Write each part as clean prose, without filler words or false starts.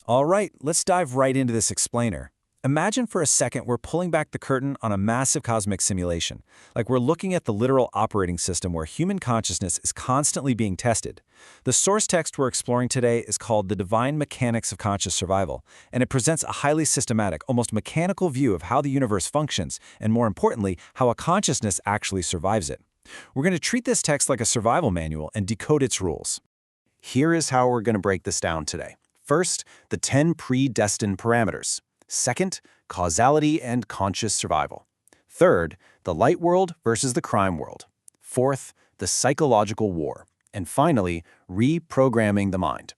All right, let's dive right into this explainer. Imagine for a second we're pulling back the curtain on a massive cosmic simulation, like we're looking at the literal operating system where human consciousness is constantly being tested. The source text we're exploring today is called The Divine Mechanics of Conscious Survival, and it presents a highly systematic, almost mechanical view of how the universe functions, and more importantly, how a consciousness actually survives it. We're going to treat this text like a survival manual and decode its rules. Here is how we're going to break this down today. First, the 10 predestined parameters. Second, causality and conscious survival. Third, the light world versus the crime world. Fourth, the psychological war. And finally, reprogramming the mind.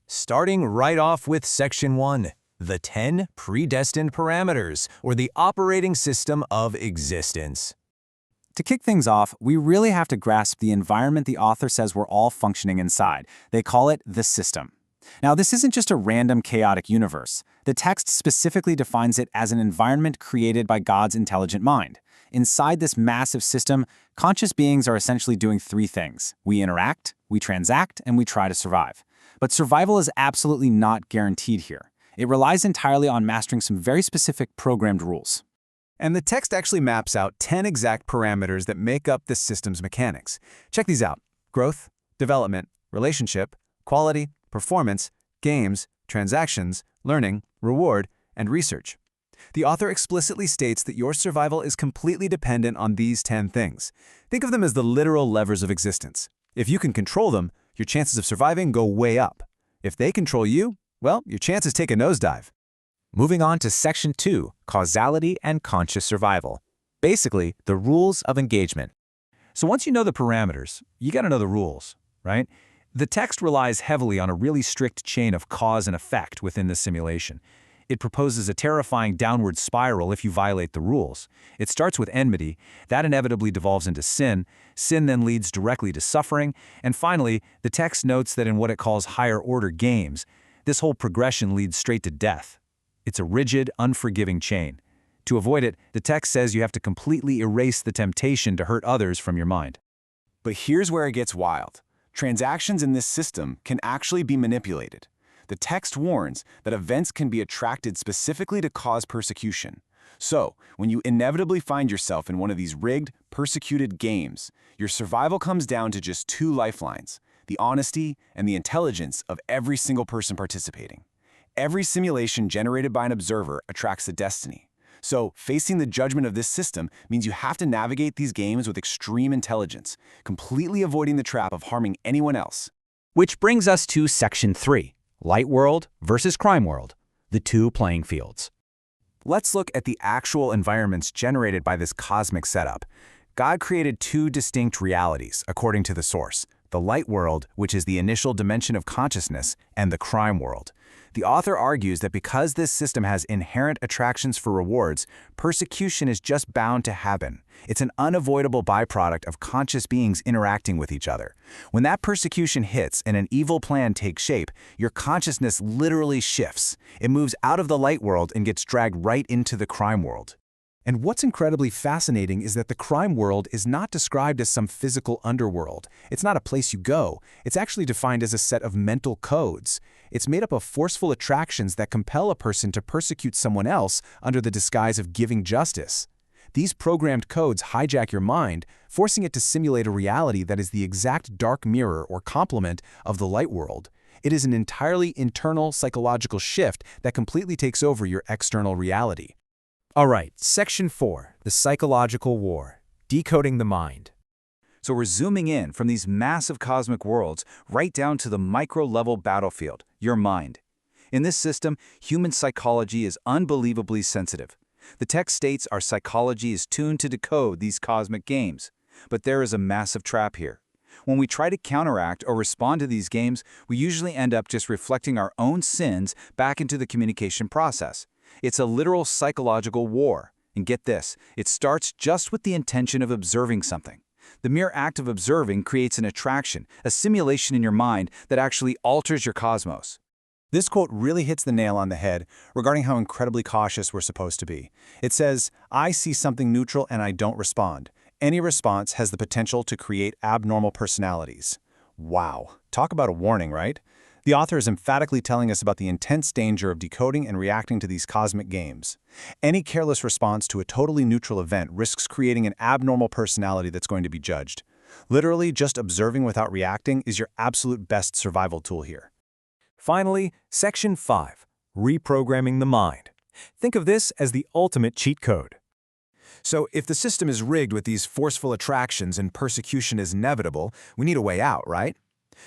Starting right off with Section 1, the 10 predestined parameters, or the operating system of existence. To kick things off, we really have to grasp the environment the author says we're all functioning inside. They call it the system. Now, this isn't just a random chaotic universe. The text specifically defines it as an environment created by God's intelligent mind. Inside this massive system, conscious beings are essentially doing three things. We interact, we transact, and we try to survive. But survival is absolutely not guaranteed here. It relies entirely on mastering some very specific programmed rules. And the text actually maps out 10 exact parameters that make up this system's mechanics. Check these out: growth, development, relationship, quality, performance, games, transactions, learning, reward, and research. The author explicitly states that your survival is completely dependent on these 10 things. Think of them as the literal levers of existence. If you can control them, your chances of surviving go way up. If they control you, well, your chances take a nosedive. Moving on to Section 2, causality and conscious survival. Basically, the rules of engagement. So once you know the parameters, you got to know the rules, right? The text relies heavily on a really strict chain of cause and effect within the simulation. It proposes a terrifying downward spiral if you violate the rules. It starts with enmity, that inevitably devolves into sin, sin then leads directly to suffering, and finally, the text notes that in what it calls higher-order games, this whole progression leads straight to death. It's a rigid, unforgiving chain. To avoid it, the text says you have to completely erase the temptation to hurt others from your mind. But here's where it gets wild. Transactions in this system can actually be manipulated. The text warns that events can be attracted specifically to cause persecution. So, when you inevitably find yourself in one of these rigged, persecuted games, your survival comes down to just two lifelines: the honesty and the intelligence of every single person participating. Every simulation generated by an observer attracts a destiny. So, facing the judgment of this system means you have to navigate these games with extreme intelligence, completely avoiding the trap of harming anyone else. Which brings us to Section 3, light world versus crime world, the two playing fields. Let's look at the actual environments generated by this cosmic setup. God created two distinct realities, according to the source: the light world, which is the initial dimension of consciousness, and the crime world. The author argues that because this system has inherent attractions for rewards, persecution is just bound to happen. It's an unavoidable byproduct of conscious beings interacting with each other. When that persecution hits and an evil plan takes shape, your consciousness literally shifts. It moves out of the light world and gets dragged right into the crime world. And what's incredibly fascinating is that the crime world is not described as some physical underworld. It's not a place you go. It's actually defined as a set of mental codes. It's made up of forceful attractions that compel a person to persecute someone else under the disguise of giving justice. These programmed codes hijack your mind, forcing it to simulate a reality that is the exact dark mirror or complement of the light world. It is an entirely internal psychological shift that completely takes over your external reality. All right, Section 4, the psychological war, decoding the mind. So we're zooming in from these massive cosmic worlds right down to the micro-level battlefield, your mind. In this system, human psychology is unbelievably sensitive. The text states our psychology is tuned to decode these cosmic games. But there is a massive trap here. When we try to counteract or respond to these games, we usually end up just reflecting our own sins back into the communication process. It's a literal psychological war. And get this, it starts just with the intention of observing something. The mere act of observing creates an attraction, a simulation in your mind that actually alters your cosmos. This quote really hits the nail on the head regarding how incredibly cautious we're supposed to be. It says, "I see something neutral and I don't respond. Any response has the potential to create abnormal personalities." Wow, talk about a warning, right? The author is emphatically telling us about the intense danger of decoding and reacting to these cosmic games. Any careless response to a totally neutral event risks creating an abnormal personality that's going to be judged. Literally, just observing without reacting is your absolute best survival tool here. Finally, Section 5, Reprogramming the Mind. Think of this as the ultimate cheat code. So if the system is rigged with these forceful attractions and persecution is inevitable, we need a way out, right?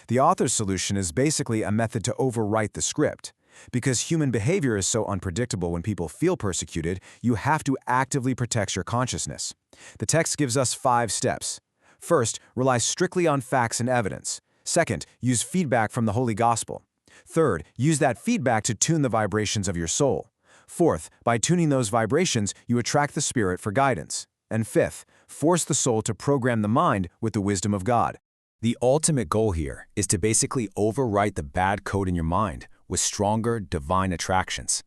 The author's solution is basically a method to overwrite the script. Because human behavior is so unpredictable when people feel persecuted, you have to actively protect your consciousness. The text gives us 5 steps. First, rely strictly on facts and evidence. Second, use feedback from the Holy Gospel. Third, use that feedback to tune the vibrations of your soul. Fourth, by tuning those vibrations, you attract the Spirit for guidance. And fifth, force the soul to program the mind with the wisdom of God. The ultimate goal here is to basically overwrite the bad code in your mind with stronger divine attractions.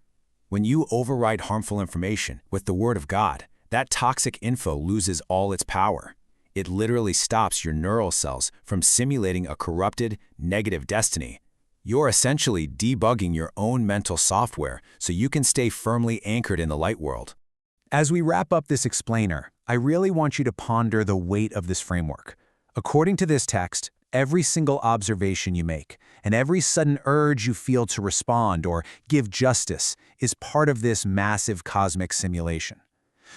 When you overwrite harmful information with the Word of God, that toxic info loses all its power. It literally stops your neural cells from simulating a corrupted, negative destiny. You're essentially debugging your own mental software so you can stay firmly anchored in the light world. As we wrap up this explainer, I really want you to ponder the weight of this framework. According to this text, every single observation you make and every sudden urge you feel to respond or give justice is part of this massive cosmic simulation.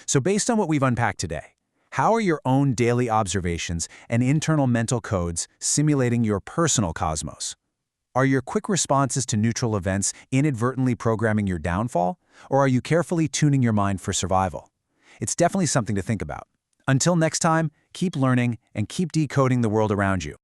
So based on what we've unpacked today, how are your own daily observations and internal mental codes simulating your personal cosmos? Are your quick responses to neutral events inadvertently programming your downfall, or are you carefully tuning your mind for survival? It's definitely something to think about. Until next time, keep learning and keep decoding the world around you.